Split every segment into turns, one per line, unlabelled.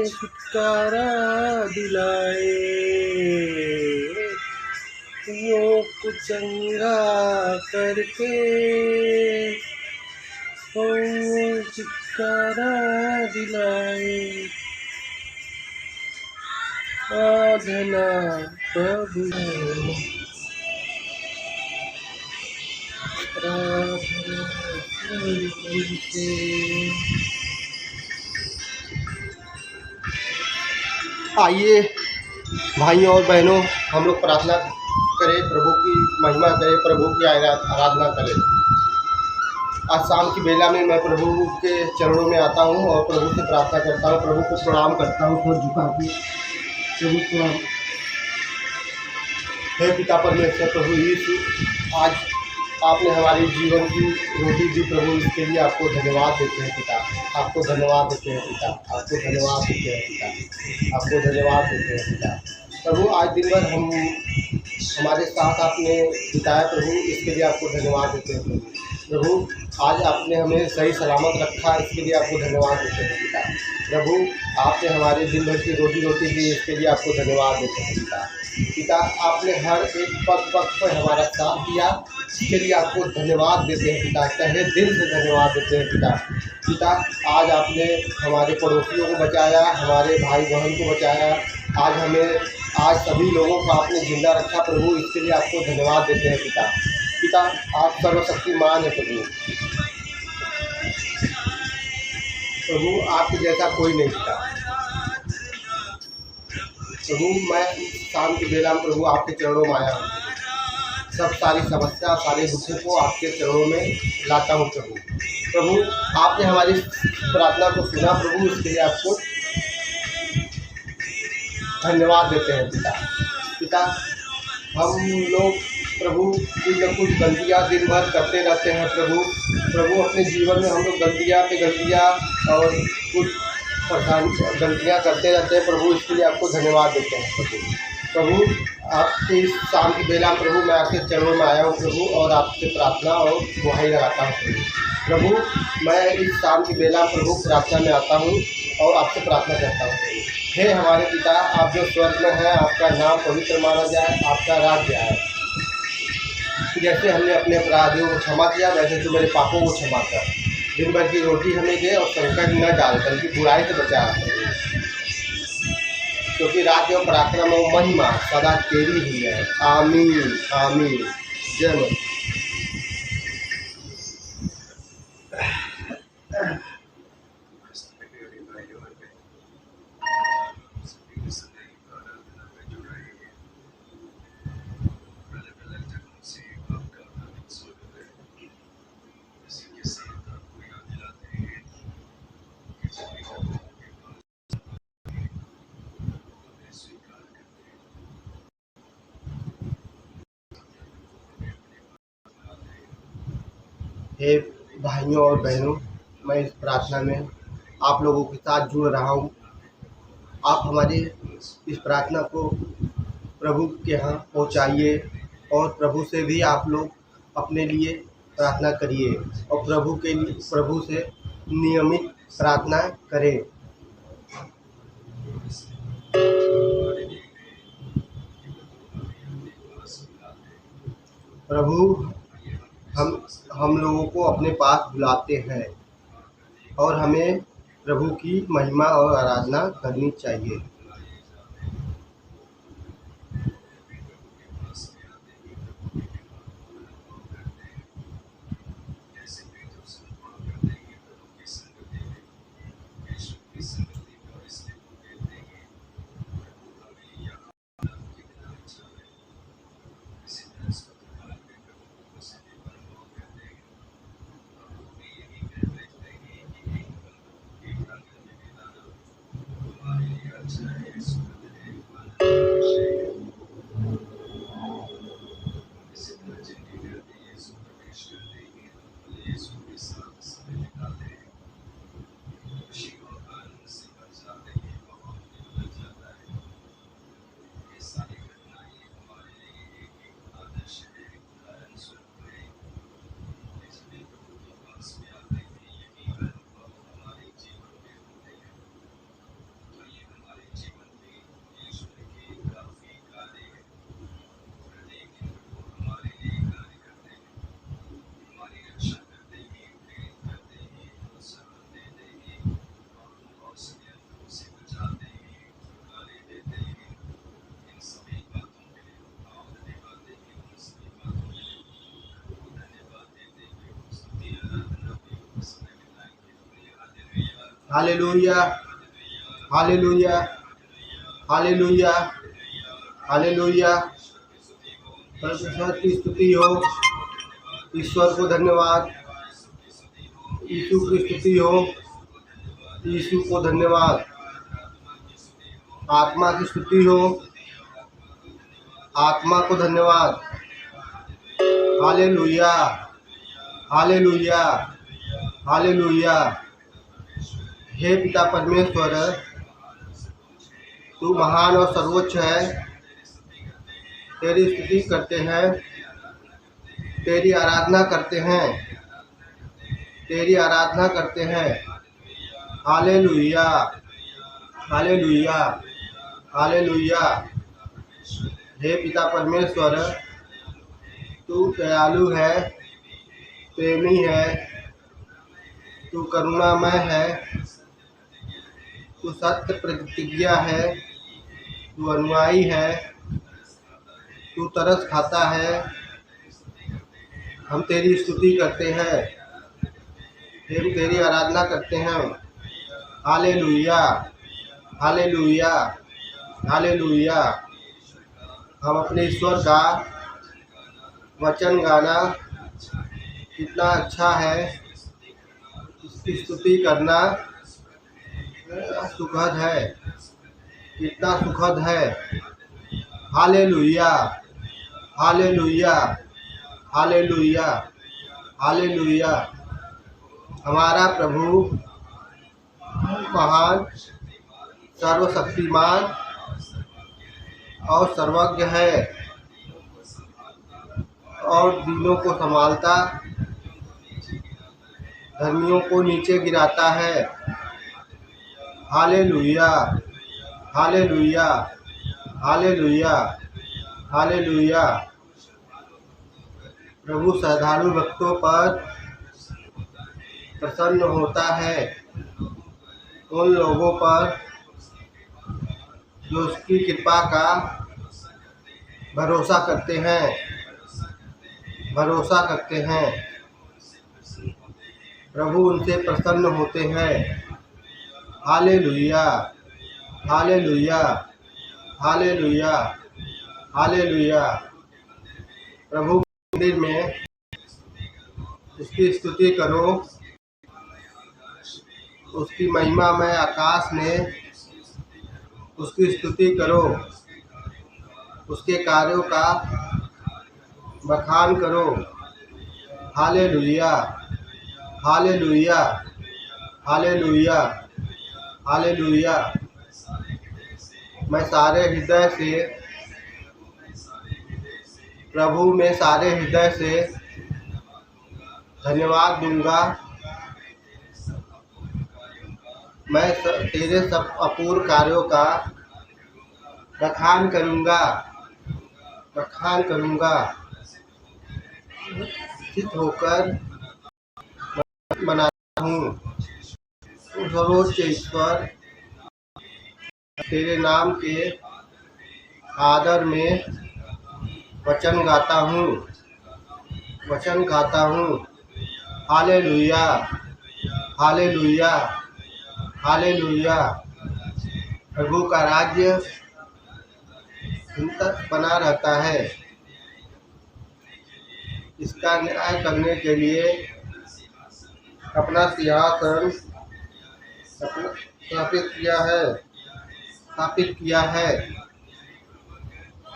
छुटकारा दिलाए, योग को चंगा करके छुटकारा दिलाए। साधना प्रभु प्रार्थना प्रभु से। आइए भाइयों और बहनों, हम लोग प्रार्थना करें, प्रभु की महिमा करें, प्रभु की आराधना करें। आज शाम की बेला में मैं प्रभु के चरणों में आता हूँ और प्रभु से प्रार्थना करता हूँ, प्रभु को प्रणाम करता हूँ, खुद झुका के प्रभु प्रणाम। हे पिता परमेश्वर प्रभु यीशु, आज आपने हमारे जीवन की रोटी दी प्रभु, इसके लिए आपको धन्यवाद देते हैं पिता, आपको धन्यवाद देते हैं पिता, आपको धन्यवाद देते हैं पिता, आपको धन्यवाद देते हैं पिता। प्रभु आज दिन भर हमारे साथ आपने बिताया प्रभु, इसके लिए आपको धन्यवाद देते हैं प्रभु। प्रभु आज आपने हमें सही सलामत रखा, इसके लिए आपको धन्यवाद देते हैं पिता। प्रभु आपने हमारे दिन भर की रोटी दी, इसके लिए आपको धन्यवाद देते हैं पिता। पिता आपने हर एक पग पर हमारा साथ दिया, इसके लिए आपको धन्यवाद देते हैं पिता, तहे दिल से धन्यवाद देते हैं पिता। पिता आज आपने हमारे पड़ोसियों को बचाया, हमारे भाई बहन को बचाया, आज सभी लोगों को आपने जिंदा रखा प्रभु, इसके लिए आपको धन्यवाद देते हैं पिता। पिता आप सर्वशक्तिमान है प्रभु, प्रभु आपके जैसा कोई नहीं पिता। प्रभु मैं शाम की बेला में प्रभु आपके चरणों में आया हूँ, सब सारी समस्या सारे दुखों को आपके चरणों में लाता हूँ प्रभु। प्रभु आपने हमारी प्रार्थना को सुना प्रभु, इसके लिए आपको धन्यवाद देते हैं पिता। पिता हम लोग प्रभु कुछ न कुछ गलतियाँ दिन भर करते रहते हैं प्रभु, प्रभु अपने जीवन में हम लोग गलतियाँ पे गलतियाँ और कुछ गलतियाँ करते रहते हैं प्रभु, इसके लिए आपको धन्यवाद देते हैं प्रभु। प्रभु आपके इस शाम की बेला प्रभु मैं आपके चरणों में आया हूँ प्रभु, और आपसे प्रार्थना और गुहारी लगाता हूँ प्रभु। प्रभु मैं इस शाम की बेला प्रभु प्रार्थना में आता हूँ और आपसे प्रार्थना करता हूँ प्रभु। हे हमारे पिता, आप जो स्वर्ग में हैं, आपका नाम पवित्र माना जाए, आपका राज्य आए। जैसे हमने अपने अपराधियों को क्षमा किया, वैसे तो मेरे पापों को क्षमा कर। दिन भर की रोटी हमें दे और संकट न डाल, बल्कि बुराई से बचा, क्योंकि राज्य और पराक्रम और महिमा सदा तेरी ही है। आमीन आमीन। जय मसीह। हे भाइयों और बहनों, मैं इस प्रार्थना में आप लोगों के साथ जुड़ रहा हूँ। आप हमारी इस प्रार्थना को प्रभु के यहाँ पहुँचाइए और प्रभु से भी आप लोग अपने लिए प्रार्थना करिए और प्रभु से नियमित प्रार्थना करें। प्रभु हम लोगों को अपने पास बुलाते हैं और हमें प्रभु की महिमा और आराधना करनी चाहिए। Hallelujah, hallelujah, hallelujah, hallelujah. परमेश्वर की स्तुति हो, ईश्वर को धन्यवाद। यीशु की स्तुति हो, यीशु को धन्यवाद। आत्मा की स्तुति हो, आत्मा को धन्यवाद। Hallelujah, hallelujah, hallelujah. हे पिता परमेश्वर, तू महान और सर्वोच्च है। तेरी स्तुति करते हैं, तेरी आराधना करते हैं, तेरी आराधना करते हैं। Hallelujah, hallelujah, hallelujah. हे पिता परमेश्वर, तू दयालु है, प्रेमी है, तू करुणामय है, तू सत्य प्रतिज्ञा है, तू अनुयायी है, तू तरस खाता है। हम तेरी स्तुति करते हैं, हम तेरी आराधना करते हैं। Hallelujah, hallelujah, hallelujah. हम अपने ईश्वर का वचन गाना कितना अच्छा है, उसकी स्तुति करना सुखद है, कितना सुखद है। Hallelujah, hallelujah, hallelujah, hallelujah. हमारा प्रभु महान, सर्वशक्तिमान और सर्वज्ञ है और दीनों को संभालता, धर्मियों को नीचे गिराता है। Hallelujah, hallelujah, hallelujah, hallelujah. प्रभु श्रद्धालु भक्तों पर प्रसन्न होता है, उन लोगों पर जो उसकी कृपा का भरोसा करते हैं, भरोसा करते हैं। प्रभु उनसे प्रसन्न होते हैं। Hallelujah, hallelujah, hallelujah, hallelujah. प्रभु के मंदिर में उसकी स्तुति करो, उसकी महिमा में आकाश में उसकी स्तुति करो, उसके कार्यों का बखान करो। Hallelujah, hallelujah, hallelujah, hallelujah. मैं सारे हृदय से प्रभु में सारे हृदय से धन्यवाद दूंगा। मैं तेरे सब अपूर्व कार्यों का बखान करूंगा, बखान करूंगा। स्थित होकर मनाता हूँ। सर्वोच्च ईश्वर, तेरे नाम के आदर में वचन गाता हूँ, वचन गाता हूँ। Hallelujah, hallelujah, hallelujah. प्रभु का राज्य तक बना रहता है। इसका न्याय करने के लिए अपना सिंहासन स्थापित किया है।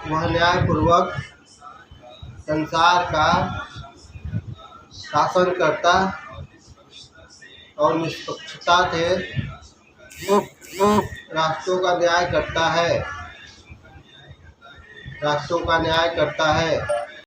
वह न्यायपूर्वक संसार का शासन करता और निष्पक्षता से राष्ट्रों का न्याय करता है, राष्ट्रों का न्याय करता है।